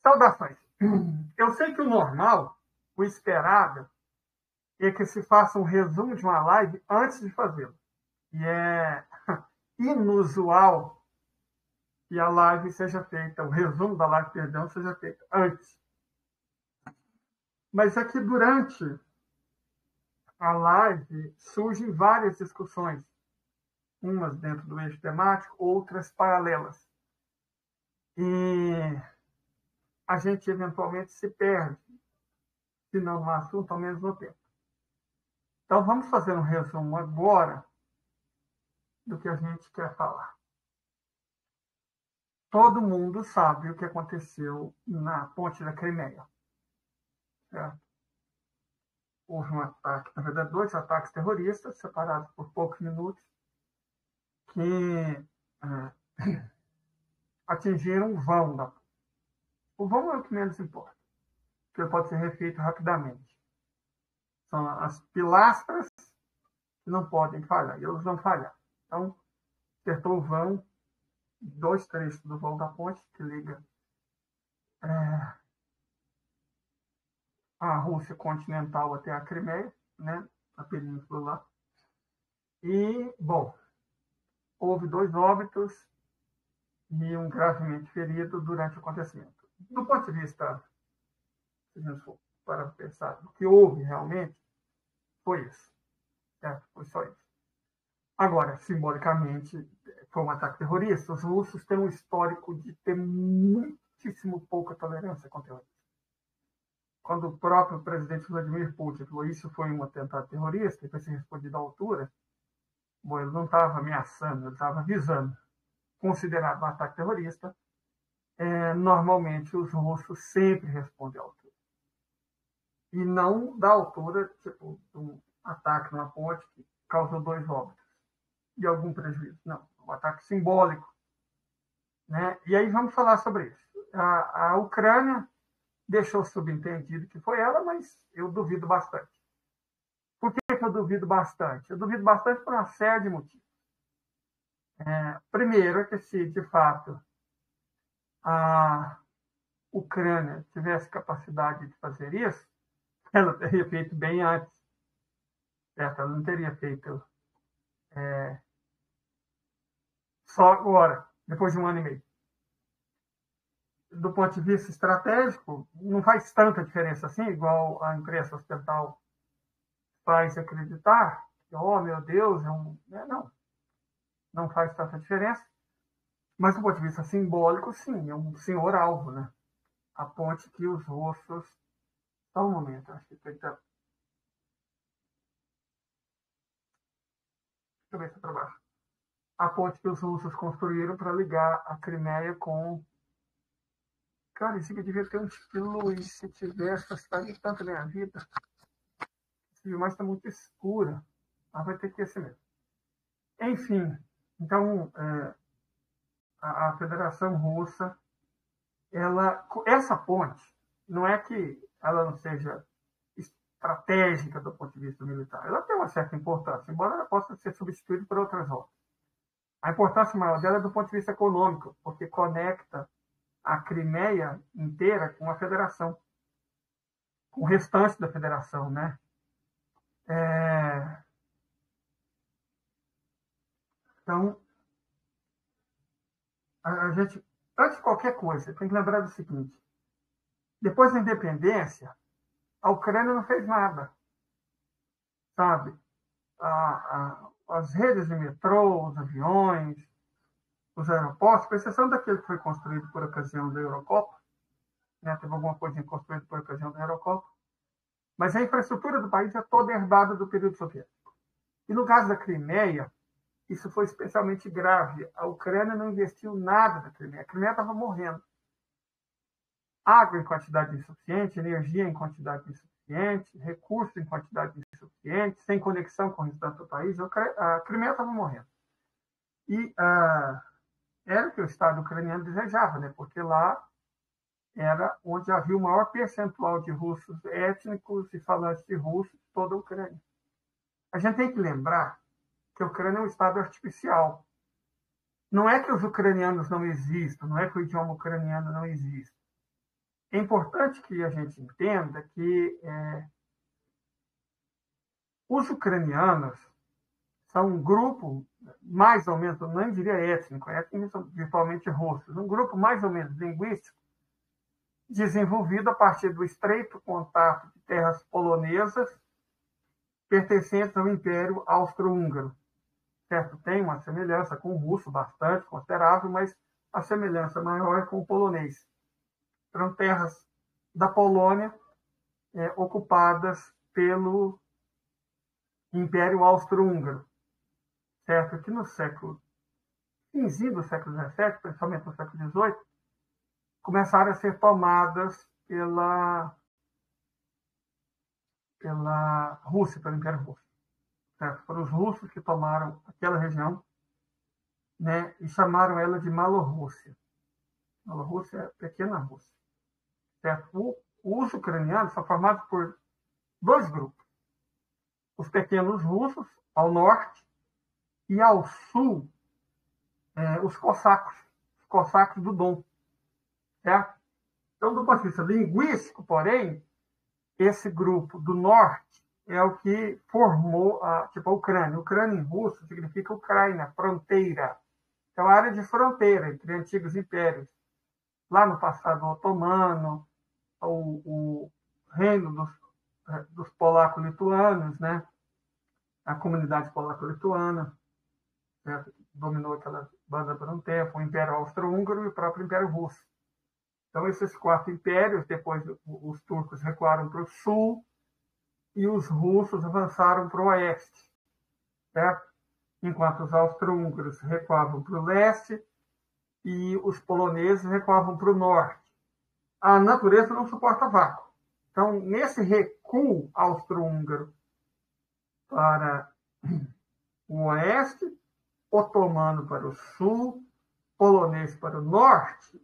Saudações. Eu sei que o normal, o esperado, é que se faça um resumo de uma live antes de fazê-lo. E é inusual que a live seja feita, o resumo da live, perdão, seja feito antes. Mas é que durante a live surgem várias discussões, umas dentro do eixo temático, outras paralelas. E a gente eventualmente se perde, se não no assunto, ao menos no tempo. Então vamos fazer um resumo agora do que a gente quer falar. Todo mundo sabe o que aconteceu na Ponte da Crimeia. Certo? Houve um ataque, na verdade, 2 ataques terroristas, separados por poucos minutos, que atingiram o vão da ponte. O vão é o que menos importa, porque pode ser refeito rapidamente. São as pilastras que não podem falhar, e elas vão falhar. Então, acertou o vão, 2 trechos do vão da ponte, que liga a Rússia continental até a Crimeia, né, a península lá. E, bom, houve 2 óbitos e um gravemente ferido durante o acontecimento. Do ponto de vista, se a gente for para pensar, do que houve realmente, foi isso. Certo? Foi só isso. Agora, simbolicamente, foi um ataque terrorista. Os russos têm um histórico de ter muitíssimo pouca tolerância com terrorismo. Quando o próprio presidente Vladimir Putin falou isso foi um atentado terrorista, e foi ser respondido à altura, bom, ele não estava ameaçando, ele estava avisando. Considerado um ataque terrorista, normalmente os russos sempre respondem à altura. E não da altura, tipo, um ataque numa ponte que causou 2 óbitos e algum prejuízo. Não, um ataque simbólico. Né? E aí vamos falar sobre isso. A Ucrânia deixou subentendido que foi ela, mas eu duvido bastante. Por que eu duvido bastante? Eu duvido bastante por uma série de motivos. Primeiro, é que se de fato a Ucrânia tivesse capacidade de fazer isso, ela teria feito bem antes. Certo? Ela não teria feito só agora, depois de 1 ano e meio. Do ponto de vista estratégico, não faz tanta diferença assim, igual a imprensa ocidental faz acreditar. Que, oh, meu Deus, não faz tanta diferença. Mas do ponto de vista simbólico, sim, é um senhor alvo, né? A ponte que os russos... Só um momento, acho que tem que... Deixa eu ver se é para baixo. A ponte que os russos construíram para ligar a Crimeia com... Cara, isso aqui devia ter um estilo, e se tivesse, facilitaria tanto a minha vida. Essa imagem está muito escura. Mas vai ter que ser mesmo. Enfim, então, a Federação Russa, essa ponte, não é que ela não seja estratégica do ponto de vista militar. Ela tem uma certa importância, embora ela possa ser substituída por outras rotas. A importância maior dela é do ponto de vista econômico, porque conecta a Crimeia inteira com a federação, com o restante da federação, né? Então, a gente, antes de qualquer coisa, tem que lembrar do seguinte: depois da independência, a Ucrânia não fez nada, sabe? As redes de metrô, os aviões, os aeroportos, com exceção daquele que foi construído por ocasião da Eurocopa, né? Teve alguma coisa construída por ocasião da Eurocopa, mas a infraestrutura do país é toda herdada do período soviético. E no caso da Crimeia, isso foi especialmente grave. A Ucrânia não investiu nada na Crimeia. A Crimeia estava morrendo. Água em quantidade insuficiente, energia em quantidade insuficiente, recursos em quantidade insuficiente, sem conexão com o restante do país. A Crimeia estava morrendo. E era o que o Estado ucraniano desejava, né? Porque lá era onde havia o maior percentual de russos étnicos e falantes de russo de toda a Ucrânia. A gente tem que lembrar que a Ucrânia é um Estado artificial. Não é que os ucranianos não existam, não é que o idioma ucraniano não existe. É importante que a gente entenda que os ucranianos são um grupo mais ou menos, não diria étnico, étnicos são virtualmente russos, um grupo mais ou menos linguístico, desenvolvido a partir do estreito contato de terras polonesas pertencentes ao Império Austro-Húngaro. Certo? Tem uma semelhança com o russo bastante considerável, mas a semelhança maior é com o polonês. Eram terras da Polônia ocupadas pelo Império Austro-Húngaro. Certo? Que no finzinho do século XVII, principalmente no século XVIII, começaram a ser tomadas pela Rússia, pelo Império Russo. Certo? Foram os russos que tomaram aquela região, né, e chamaram ela de Malorrússia. Malorrússia é pequena Rússia. Certo? Os ucranianos são formados por dois grupos. Os pequenos russos, ao norte, e ao sul, os cossacos do Don. Certo? Então, do ponto de vista linguístico, porém, esse grupo do norte é o que formou a Ucrânia. Ucrânia em russo significa Ucrânia, fronteira. É uma área de fronteira entre antigos impérios. Lá no passado otomano, o reino dos polaco-lituanos, né? A comunidade polaco-lituana, certo? Dominou aquela banda por um tempo, o Império Austro-Húngaro e o próprio Império Russo. Então, esses quatro impérios, depois os turcos recuaram para o sul e os russos avançaram para o oeste, certo? Enquanto os austro-húngaros recuavam para o leste e os poloneses recuavam para o norte. A natureza não suporta vácuo. Então, nesse recuo austro-húngaro para o oeste, otomano para o sul, polonês para o norte,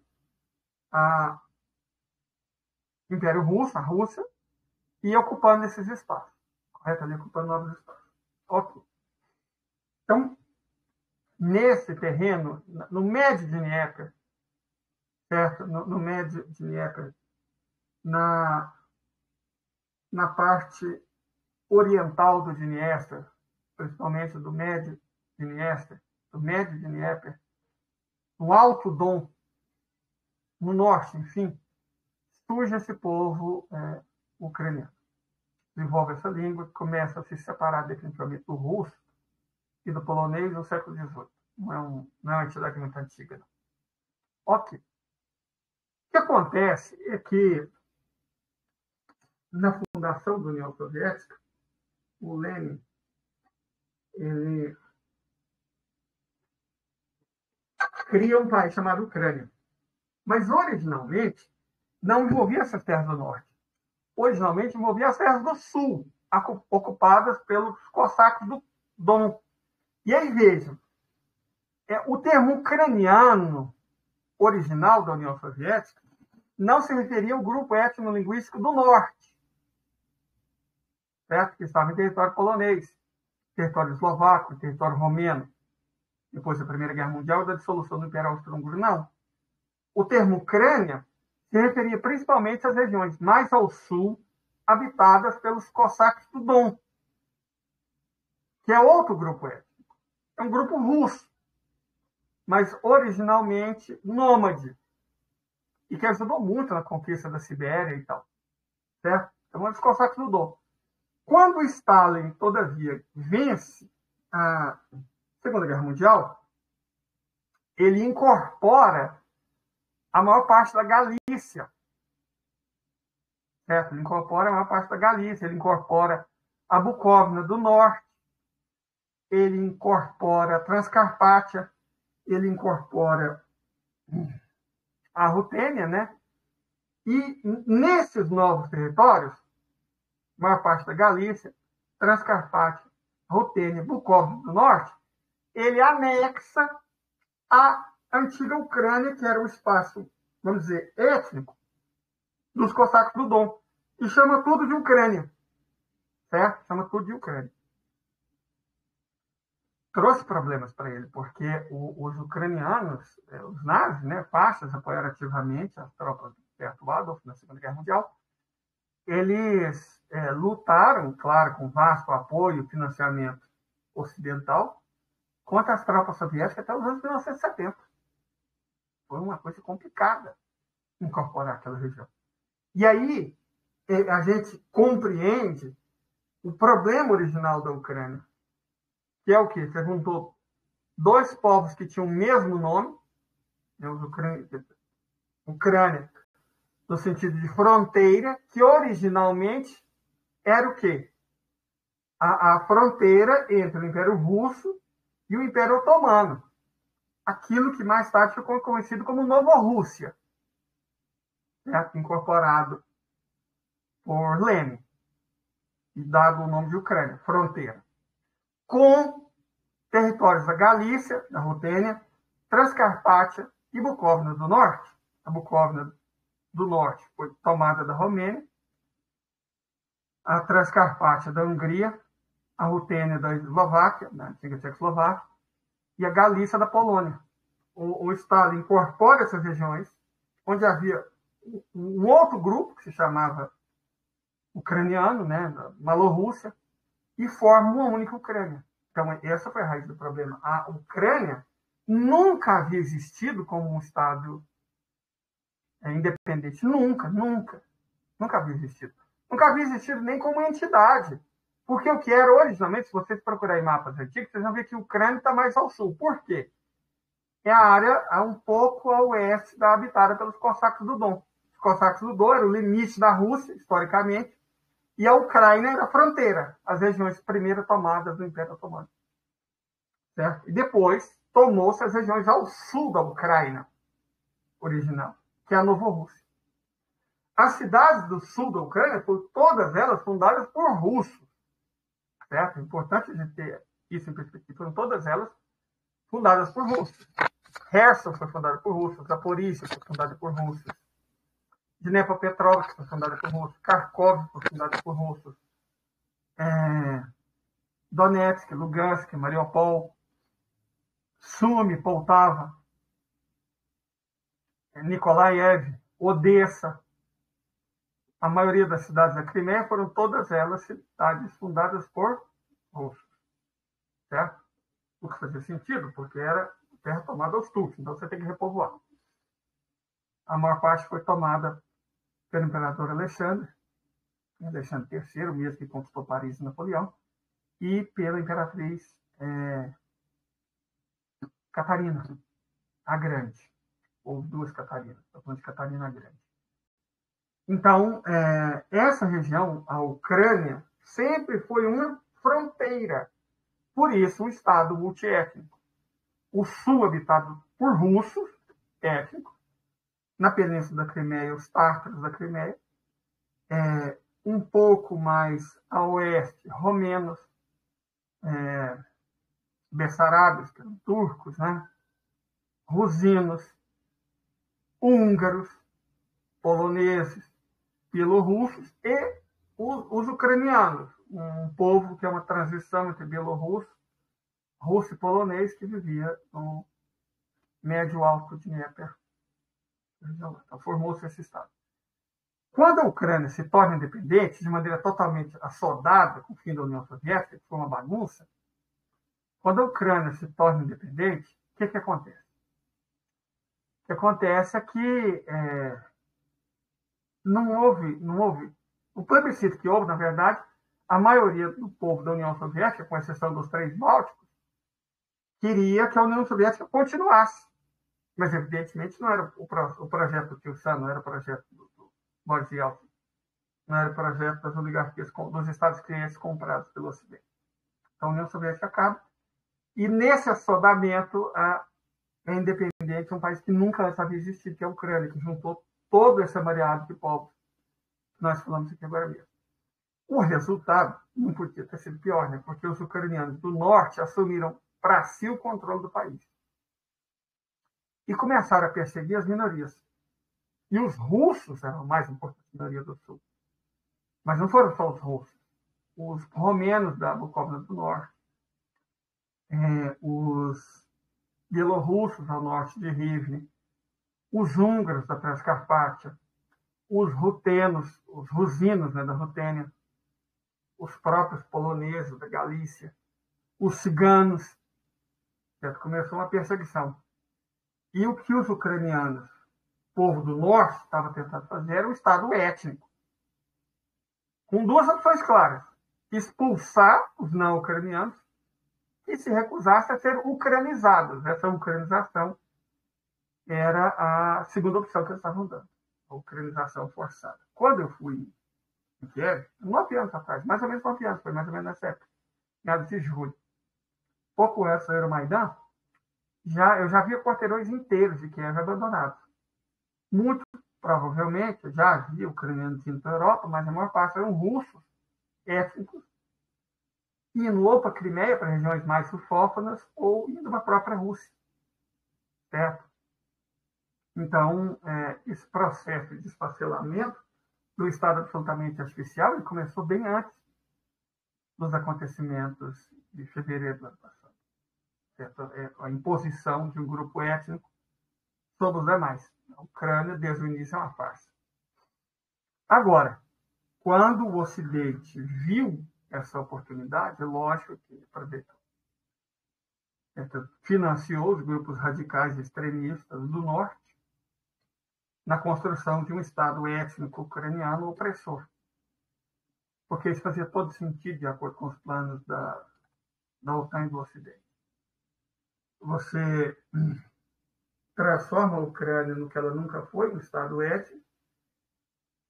a Império Russo, a Rússia, e ocupando esses espaços. Correto? Ali ocupando novos espaços. Ok. Então, nesse terreno, no médio de Dnieper, certo? No médio de Dnieper, na parte oriental do Dniester, principalmente do médio de Dniester, do médio de Dnieper, no Alto Don, no norte, enfim, surge esse povo ucraniano. Desenvolve essa língua, começa a se separar definitivamente do russo e do polonês no século XVIII. Não é uma entidade muito antiga, não. Ok. O que acontece é que, na fundação da União Soviética, o Lenin, ele cria um país chamado Ucrânia. Mas, originalmente, não envolvia essas terras do norte. Originalmente, envolvia as terras do sul, ocupadas pelos cossacos do Don. E aí, vejam, o termo ucraniano original da União Soviética não se referia ao grupo étnico-linguístico do norte, certo? Que estava em território polonês, território eslovaco, território romeno, depois da Primeira Guerra Mundial e da dissolução do Império Austro-Húngaro, não. O termo Ucrânia se referia principalmente às regiões mais ao sul, habitadas pelos cossacos do Don, que é outro grupo étnico. É um grupo russo, mas originalmente nômade, e que ajudou muito na conquista da Sibéria e tal. Certo? Então, é dos cossacos do Don. Quando Stalin, todavia, vence a Segunda Guerra Mundial, ele incorpora a maior parte da Galícia. Certo? Ele incorpora a maior parte da Galícia, ele incorpora a Bucóvina do Norte, ele incorpora a Transcarpátia, ele incorpora a Rutênia, né? E nesses novos territórios, a maior parte da Galícia, Transcarpátia, Rutênia, Bucóvina do Norte, ele anexa a antiga Ucrânia, que era o espaço, vamos dizer, étnico, dos cossacos do Don, e chama tudo de Ucrânia, certo? Chama tudo de Ucrânia. Trouxe problemas para ele, porque os ucranianos, os nazis, né, fachas, apoiaram ativamente as tropas perto do Adolf, na Segunda Guerra Mundial. Eles lutaram, claro, com vasto apoio e financiamento ocidental, contra as tropas soviéticas até os anos 1970. Foi uma coisa complicada incorporar aquela região. E aí a gente compreende o problema original da Ucrânia, que é o quê? Você juntou dois povos que tinham o mesmo nome, né, os Ucrânia, no sentido de fronteira, que originalmente era o quê? A fronteira entre o Império Russo e o Império Otomano. Aquilo que mais tarde ficou conhecido como Novorússia, certo? Incorporado por Lenin e dado o nome de Ucrânia, fronteira. Com territórios da Galícia, da Rutênia, Transcarpátia e Bucóvina do Norte. A Bucóvina do Norte foi tomada da Romênia, a Transcarpátia da Hungria, a Rutênia da Eslováquia, da antiga Tchecoslováquia, e a Galícia da Polônia. O Stalin incorpora essas regiões, onde havia um outro grupo, que se chamava ucraniano, né, Malorrússia, e forma uma única Ucrânia. Então, essa foi a raiz do problema. A Ucrânia nunca havia existido como um Estado independente. Nunca havia existido. Nunca havia existido nem como entidade. Porque o que era originalmente, se vocês procurarem mapas antigos, vocês vão ver que a Ucrânia está mais ao sul. Por quê? É a área um pouco a oeste da habitada pelos cossacos do Don. Os cossacos do Don eram o limite da Rússia, historicamente, e a Ucrânia era a fronteira, as regiões primeiro tomadas do Império Otomano. Certo? E depois tomou-se as regiões ao sul da Ucrânia original, que é a Novorússia. As cidades do sul da Ucrânia foram todas elas fundadas por russos. Certo? É importante a gente ter isso em perspectiva. Foram todas elas fundadas por russos. Kherson foi fundada por russos, Zaporizhia foi fundada por russos, Dnepropetrovsk foi fundada por russos, Kharkov foi fundada por russos, Donetsk, Lugansk, Mariupol, Sumy, Poltava, Nikolaev, Odessa. A maioria das cidades da Crimeia foram todas elas cidades fundadas por russos. Certo? O que fazia sentido, porque era terra tomada aos turcos, então você tem que repovoar. A maior parte foi tomada pelo imperador Alexandre III, o mesmo que conquistou Paris e Napoleão, e pela imperatriz Catarina a Grande. Houve duas Catarinas, estou falando de Catarina a Grande. Então, essa região, a Ucrânia, sempre foi uma fronteira. Por isso, um Estado multiétnico. O sul habitado por russos étnicos, na Península da Crimeia, os tártaros da Crimeia, um pouco mais a oeste, romenos, bessarabes, que eram turcos, né? Rusinos, húngaros, poloneses, bielorrussos e os ucranianos, um povo que é uma transição entre bielorrusso, russo e polonês, que vivia no médio alto de Dnieper. Então, formou-se esse Estado. Quando a Ucrânia se torna independente, de maneira totalmente assodada com o fim da União Soviética, que foi uma bagunça, quando a Ucrânia se torna independente, o que acontece? O que acontece é que não houve. O plebiscito que houve, na verdade, a maioria do povo da União Soviética, com exceção dos 3 bálticos, queria que a União Soviética continuasse. Mas, evidentemente, não era o projeto do Tio Sam, não era o projeto do Boris Yeltsin, não era o projeto das oligarquias, dos Estados clientes comprados pelo Ocidente. Então, a União Soviética acaba. E, nesse assodamento, a independente é um país que nunca antes havia existido, que é a Ucrânia, que juntou todo esse mareado de povos que nós falamos aqui agora mesmo. O resultado não podia ter sido pior, né? Porque os ucranianos do norte assumiram para si o controle do país. E começaram a perseguir as minorias. E os russos eram a mais importante minoria do sul. Mas não foram só os russos. Os romenos da Bucóvina do Norte, os bielorrussos ao norte de Rivne, os húngaros da Transcarpátia, os rutenos, os rusinos, né, da Rutênia, os próprios poloneses da Galícia, os ciganos, certo? Começou uma perseguição. E o que os ucranianos, povo do norte, estavam tentando fazer era um Estado étnico, com duas opções claras: expulsar os não ucranianos e se recusassem a ser ucranizados. Essa ucranização era a segunda opção que eles estavam dando, a ucranização forçada. Quando eu fui em Kiev, 9 anos atrás, mais ou menos 9 anos, foi mais ou menos nessa época, meados de julho, pouco antes do Euromaidan, eu já via quarteirões inteiros de Kiev abandonados. Muito provavelmente já havia ucranianos indo para a Europa, mas a maior parte eram russos, étnicos, indo ou para a Crimeia, para regiões mais lusófonas, ou indo para a própria Rússia. Certo? Então, esse processo de desfacelamento do Estado absolutamente artificial ele começou bem antes dos acontecimentos de fevereiro do ano passado. Certo? A imposição de um grupo étnico sobre os demais. A Ucrânia, desde o início, é uma farsa. Agora, quando o Ocidente viu essa oportunidade, é lógico que aproveitou. Financiou os grupos radicais extremistas do norte na construção de um Estado étnico ucraniano opressor. Porque isso fazia todo sentido de acordo com os planos da OTAN e do Ocidente. Você transforma a Ucrânia no que ela nunca foi, um Estado étnico,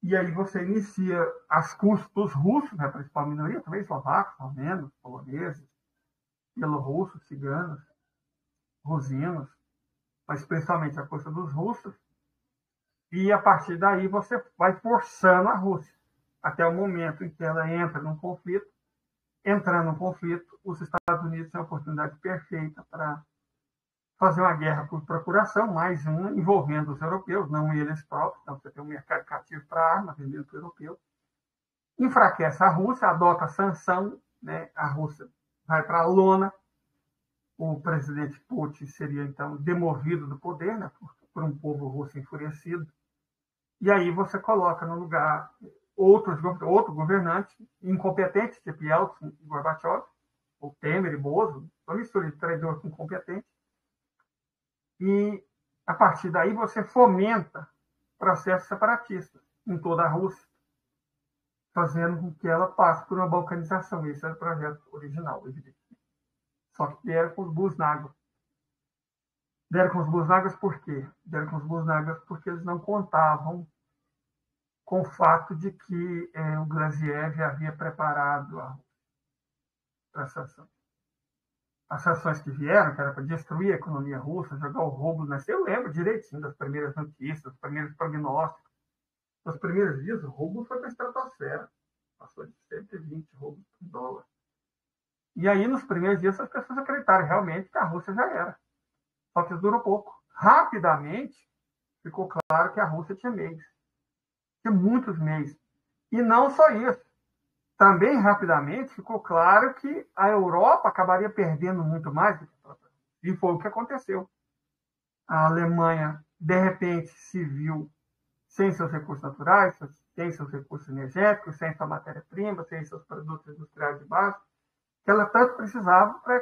e aí você inicia as custas dos russos, né, a principal minoria, também eslovacos, romenos, poloneses, bielorrussos, ciganos, rusinos, mas principalmente a custa dos russos, e a partir daí você vai forçando a Rússia, até o momento em que ela entra num conflito. Entrando num conflito, os Estados Unidos têm a oportunidade perfeita para fazer uma guerra por procuração, mais uma, envolvendo os europeus, não eles próprios. Então, você tem um mercado cativo para armas, vendendo para o europeu. Enfraquece a Rússia, adota a sanção, né? A Rússia vai para a lona. O presidente Putin seria, então, demovido do poder, né? Por um povo russo enfurecido. E aí você coloca no lugar outro governante, incompetente, tipo Yeltsin e Gorbachev, ou Temer e Bozo, uma mistura de traidor com competente. E, a partir daí, você fomenta processos separatistas em toda a Rússia, fazendo com que ela passe por uma balcanização. Esse era o projeto original, evidentemente. Só que deram com os Busnagos. Deram com os Busnagos por quê? Deram com os Busnagos porque eles não contavam com o fato de que o Glaziev havia preparado a Rússia para as sanções. As sanções que vieram, que era para destruir a economia russa, jogar o roubo nas... Eu lembro direitinho das primeiras notícias, dos primeiros prognósticos. Nos primeiros dias, o roubo foi para a estratosfera. Passou de 120 roubos por dólar. E aí, nos primeiros dias, as pessoas acreditaram realmente que a Rússia já era. Só que isso durou pouco. Rapidamente, ficou claro que a Rússia tinha meios. Tinha muitos meios. E não só isso. Também, rapidamente, ficou claro que a Europa acabaria perdendo muito mais do que a própria. E foi o que aconteceu. A Alemanha, de repente, se viu sem seus recursos naturais, sem seus recursos energéticos, sem sua matéria-prima, sem seus produtos industriais de base, que ela tanto precisava para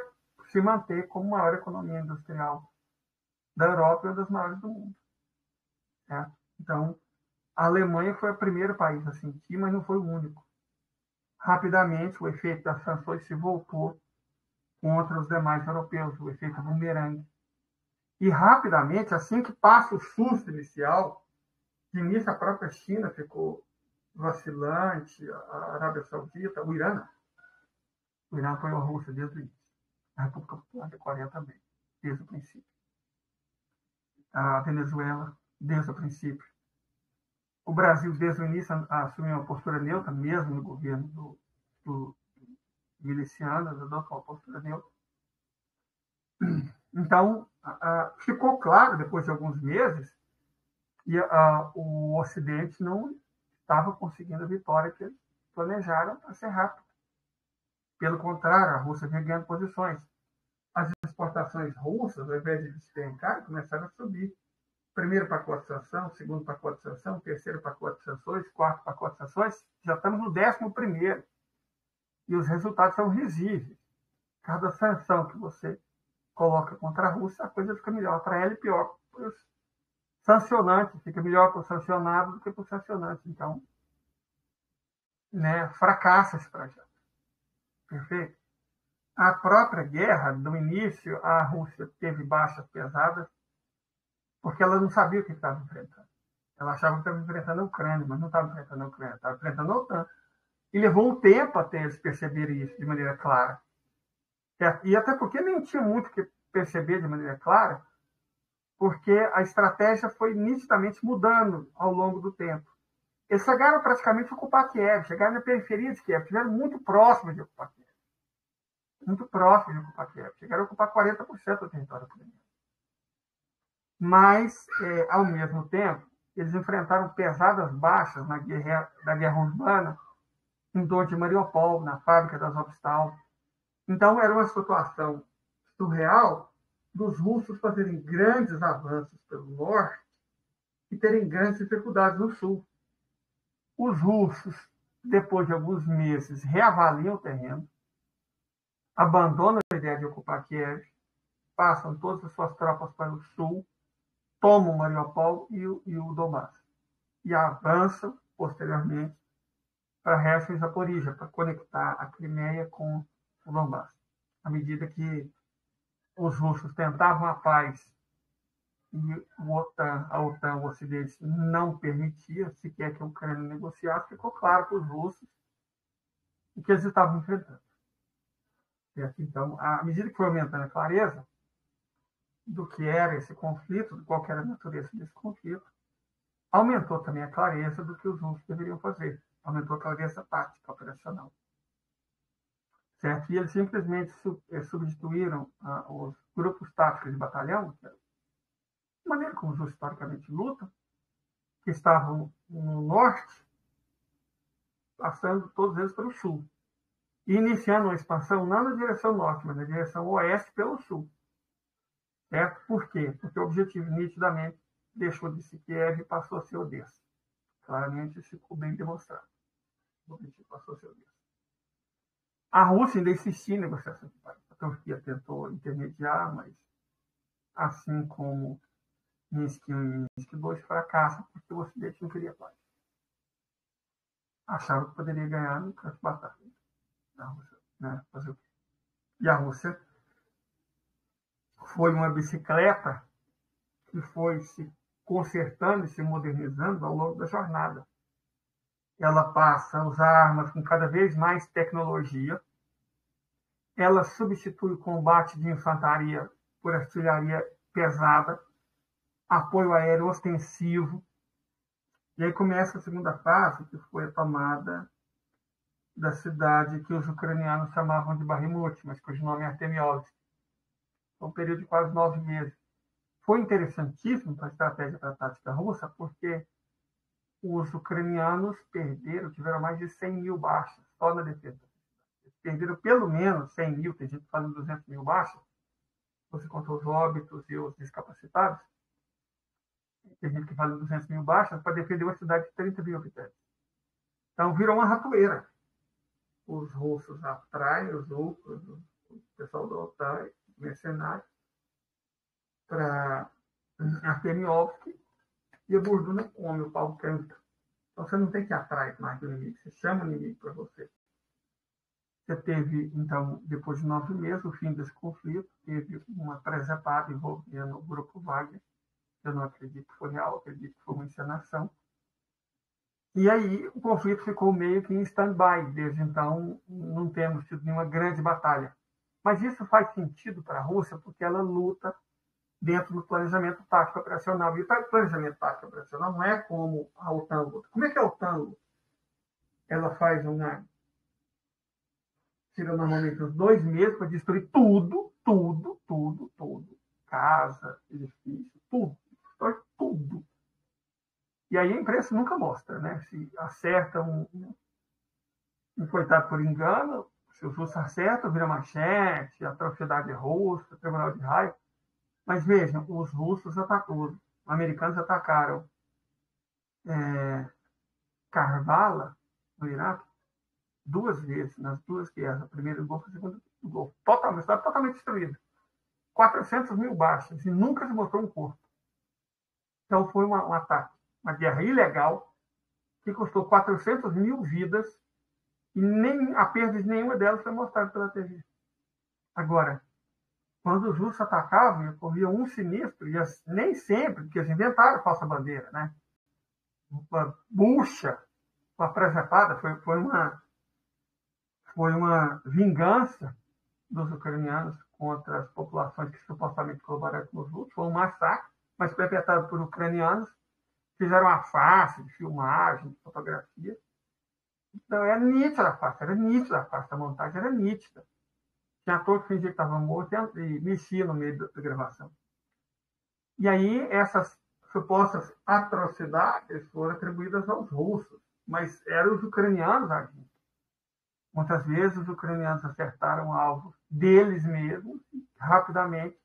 se manter como maior economia industrial da Europa e uma das maiores do mundo. Certo? Então, a Alemanha foi o primeiro país a sentir, mas não foi o único. Rapidamente, o efeito das sanções se voltou contra os demais europeus, o efeito bumerangue. E rapidamente, assim que passa o susto inicial, de início a própria China ficou vacilante, a Arábia Saudita, o Irã apoiou a Rússia desde o início. A República Popular da Coreia também, desde o princípio. A Venezuela, desde o princípio. O Brasil, desde o início, assumiu uma postura neutra, mesmo no governo do miliciano, adotou uma postura neutra. Então, ficou claro, depois de alguns meses, que o Ocidente não estava conseguindo a vitória que eles planejaram para ser rápido. Pelo contrário, a Rússia vinha ganhando posições. As exportações russas, ao invés de despencar, começaram a subir. primeiro pacote de sanção, segundo pacote de sanção, terceiro pacote de sanções, quarto pacote de sanções, já estamos no 11º. E os resultados são risíveis. Cada sanção que você coloca contra a Rússia, a coisa fica melhor para ela e pior para os sancionantes. Fica melhor para o sancionado do que para o sancionante. Então, né, fracassa esse projeto. Perfeito? A própria guerra, do início, a Rússia teve baixas pesadas, porque ela não sabia o que estava enfrentando. Ela achava que estava enfrentando a Ucrânia, mas não estava enfrentando a Ucrânia, estava enfrentando a OTAN. E levou um tempo até eles perceberem isso de maneira clara. E até porque nem tinha muito o que perceber de maneira clara, porque a estratégia foi nitidamente mudando ao longo do tempo. Eles chegaram praticamente a ocupar Kiev, chegaram na periferia de Kiev, estiveram muito próximos de ocupar Kiev. Muito próximos de ocupar Kiev. Chegaram a ocupar 40% do território ucraniano. Mas, ao mesmo tempo, eles enfrentaram pesadas baixas na guerra urbana, em torno de Mariupol, na fábrica da Azovstal. Então, era uma situação surreal dos russos fazerem grandes avanços pelo norte e terem grandes dificuldades no sul. Os russos, depois de alguns meses, reavaliam o terreno, abandonam a ideia de ocupar Kiev, passam todas as suas tropas para o sul, tomam Mariupol e o Donbass. E avançam, posteriormente, para Herson e Zaporizhia, para conectar a Crimeia com o Donbass. À medida que os russos tentavam a paz e a OTAN, o Ocidente, não permitia sequer que a Ucrânia negociasse, ficou claro para os russos o que eles estavam enfrentando. Certo? Então, à medida que foi aumentando a clareza do que era esse conflito, de qual era a natureza desse conflito, aumentou também a clareza do que os russos deveriam fazer. Aumentou a clareza tática operacional. Certo? E eles simplesmente substituíram os grupos táticos de batalhão, que era a maneira como os russos historicamente lutam, que estavam no norte, passando todos eles para o sul. E iniciando uma expansão não na direção norte, mas na direção oeste pelo sul. Certo? Por quê? Porque o objetivo nitidamente deixou de ser Kiev e passou a ser Odessa. Claramente isso ficou bem demonstrado. O objetivo passou a ser Odessa. A Rússia ainda insistia em negociação de paz. A Turquia tentou intermediar, mas assim como Minsk I e Minsk II fracassam porque o Ocidente não queria paz. Acharam que poderia ganhar no campo de batalha da Rússia. Né? Fazer o quê? E a Rússia foi uma bicicleta que foi se consertando e se modernizando ao longo da jornada. Ela passa a usar armas com cada vez mais tecnologia. Ela substitui o combate de infantaria por artilharia pesada, apoio aéreo ostensivo. E aí começa a segunda fase, que foi a tomada da cidade que os ucranianos chamavam de Bakhmut, mas cujo nome é Artemiovsk. Foi um período de quase 9 meses. Foi interessantíssimo para a estratégia para a tática russa, porque os ucranianos tiveram mais de 100 mil baixas só na defesa. Eles perderam pelo menos 100 mil, tem gente falando 200 mil baixas, você conta os óbitos e os discapacitados, tem gente que fala 200 mil baixas para defender uma cidade de 30 mil habitantes. Então virou uma ratoeira. Os russos atraem os outros, o pessoal da OTAN, mercenários, para Artemiovsk, e a borduna come, o pau canta. Então você não tem que ir atrás mais do inimigo, você chama o inimigo para você. Você teve, então, depois de 9 meses, o fim desse conflito, teve uma presepada envolvendo o grupo Wagner. Eu não acredito que foi real, acredito que foi uma encenação. E aí o conflito ficou meio que em stand-by. Desde então, não temos tido nenhuma grande batalha. Mas isso faz sentido para a Rússia, porque ela luta dentro do planejamento tático operacional. E o planejamento tático operacional não é como a OTAN luta. Como é que a OTAN luta? Ela faz tira normalmente uns 2 meses para destruir tudo. Casa, edifício, tudo. Destrói tudo. E aí a imprensa nunca mostra, né? Se acerta um coitado por engano, se os russos acertam, vira manchete, atrocidade russa, tribunal de raio. Mas vejam, os russos atacam, os americanos atacaram Karbala, no Iraque, 2 vezes, nas 2 guerras, a primeira do Golfo e a segunda do Golfo. Totalmente, cidade totalmente destruída. 400 mil baixas, e nunca se mostrou um corpo. Então, foi um ataque, uma guerra ilegal, que custou 400 mil vidas, e nem a perda de nenhuma delas foi mostrada pela TV. Agora, quando os russos atacavam, ocorria um sinistro, e nem sempre, porque eles inventaram a falsa bandeira, né? Uma bucha, uma presepada, foi uma vingança dos ucranianos contra as populações que supostamente colaboraram com os russos. Foi um massacre, mas perpetrado por ucranianos. Fizeram a face de filmagem, de fotografia. Então, era nítida a face a montagem era nítida. Tinha ator que fingia que estava morto e mexia no meio da gravação. E aí, essas supostas atrocidades foram atribuídas aos russos, mas eram os ucranianos agindo. Muitas vezes os ucranianos acertaram alvos deles mesmos, e rapidamente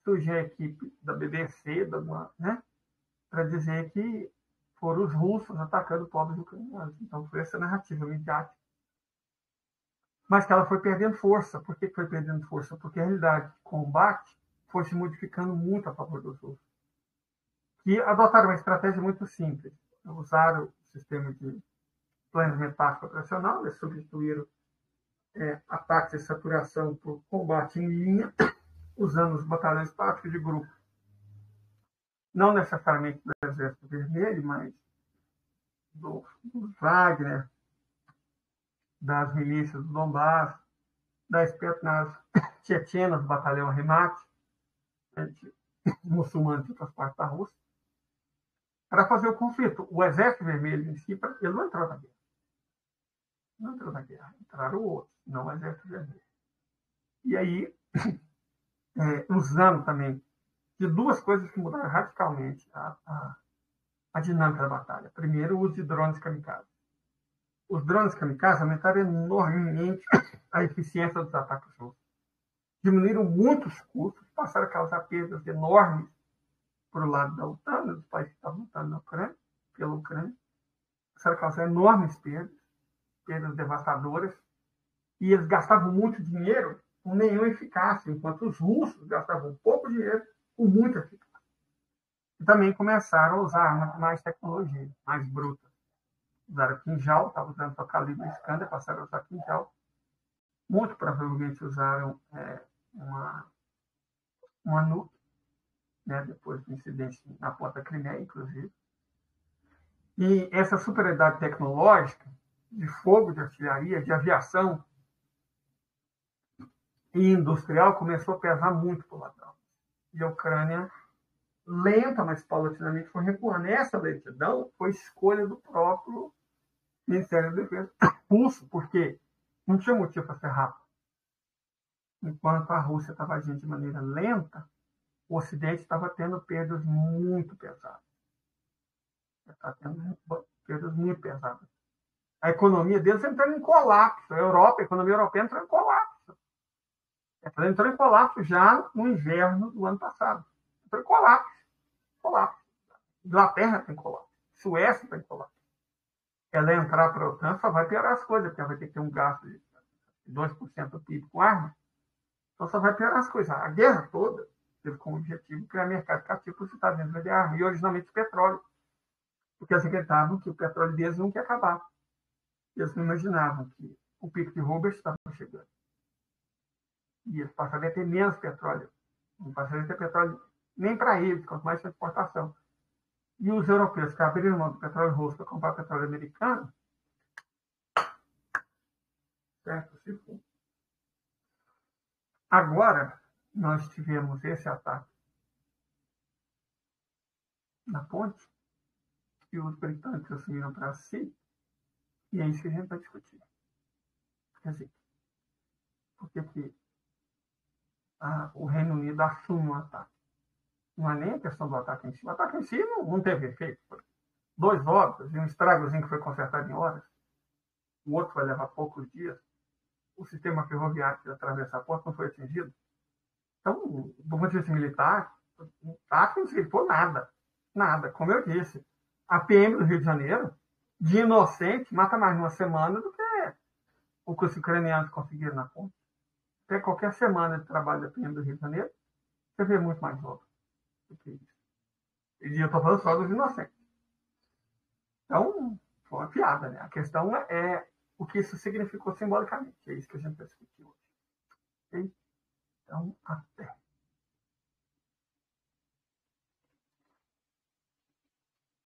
surgiu a equipe da BBC, para dizer que foram os russos atacando pobres ucranianos. Então, foi essa narrativa midiática. Mas que ela foi perdendo força. Por que foi perdendo força? Porque a realidade de combate foi se modificando muito a favor dos russos, que adotaram uma estratégia muito simples. Usaram o sistema de planejamento tático operacional, eles substituíram ataques de saturação por combate em linha, usando os batalhões táticos de grupo. Não necessariamente do Exército Vermelho, mas do Wagner, das milícias do Donbass, da Spetsnaz tchetchena, do batalhão Arremat, muçulmanos de outras partes da Rússia, para fazer o conflito. O Exército Vermelho em si, ele não entrou na guerra. Não entrou na guerra, entraram outros, não o Exército Vermelho. E aí, usando também de 2 coisas que mudaram radicalmente a dinâmica da batalha. Primeiro, o uso de drones kamikaze. Os drones kamikaze aumentaram enormemente a eficiência dos ataques russos. Diminuíram muito os custos, passaram a causar perdas enormes para o lado da OTAN, dos países que estavam lutando na Ucrânia, pela Ucrânia. Passaram a causar enormes perdas devastadoras, e eles gastavam muito dinheiro com nenhuma eficácia, enquanto os russos gastavam pouco dinheiro com muita eficácia. E também começaram a usar mais tecnologia, mais bruta. Usaram Kinjal, estavam usando só calibre Iskander, passaram a usar Kinjal. Muito provavelmente usaram uma nuke, né, depois do incidente na Ponta Crimeia, inclusive. E essa superioridade tecnológica de fogo, de artilharia, de aviação e industrial começou a pesar muito para o lado. E a Ucrânia, lenta, mas paulatinamente, foi recuando. Essa lentidão foi escolha do próprio Ministério da Defesa russo, porque não tinha motivo para ser rápido. Enquanto a Rússia estava agindo de maneira lenta, o Ocidente estava tendo perdas muito pesadas. Está tendo perdas muito pesadas. A economia deles entrando em colapso. A Europa, a economia europeia entrou em colapso. Ela entrou em colapso já no inverno do ano passado. Entrou em colapso. Colapso. Inglaterra tem colapso. Suécia tem colapso. Ela entrar para a OTAN só vai piorar as coisas, porque ela vai ter que ter um gasto de 2% do PIB com armas. Então só vai piorar as coisas. A guerra toda teve como objetivo criar mercado cativo para os Estados Unidos vender armas, e originalmente petróleo. Porque eles acreditavam que o petróleo deles nunca ia acabar. Eles não imaginavam que o pico de Rubens estava chegando. E eles passariam a ter menos petróleo. Não passariam a ter petróleo nem para eles, quanto mais para exportação. E os europeus que abriram mão do petróleo russo para comprar petróleo americano, certo? Se for. Agora, nós tivemos esse ataque na ponte, e os britânicos assumiram para si, e é isso que a gente vai discutir. Quer dizer, por que o Reino Unido assume um ataque? Não é nem a questão do ataque em si. O ataque em si não teve efeito. 2 óbitos e um estragozinho que foi consertado em horas. O outro vai levar poucos dias. O sistema ferroviário que atravessa a porta não foi atingido. Então, do ponto de vista militar, tá como se for nada. Nada. Como eu disse, a PM do Rio de Janeiro, de inocente, mata mais numa semana do que o que os ucranianos conseguiram na ponte. Até qualquer semana de trabalho da PM do Rio de Janeiro, você vê muito mais votos do que isso. E eu estou falando só dos inocentes. Então, foi uma piada, né? A questão é o que isso significou simbolicamente. É isso que a gente vai discutir hoje. Okay? Então, até.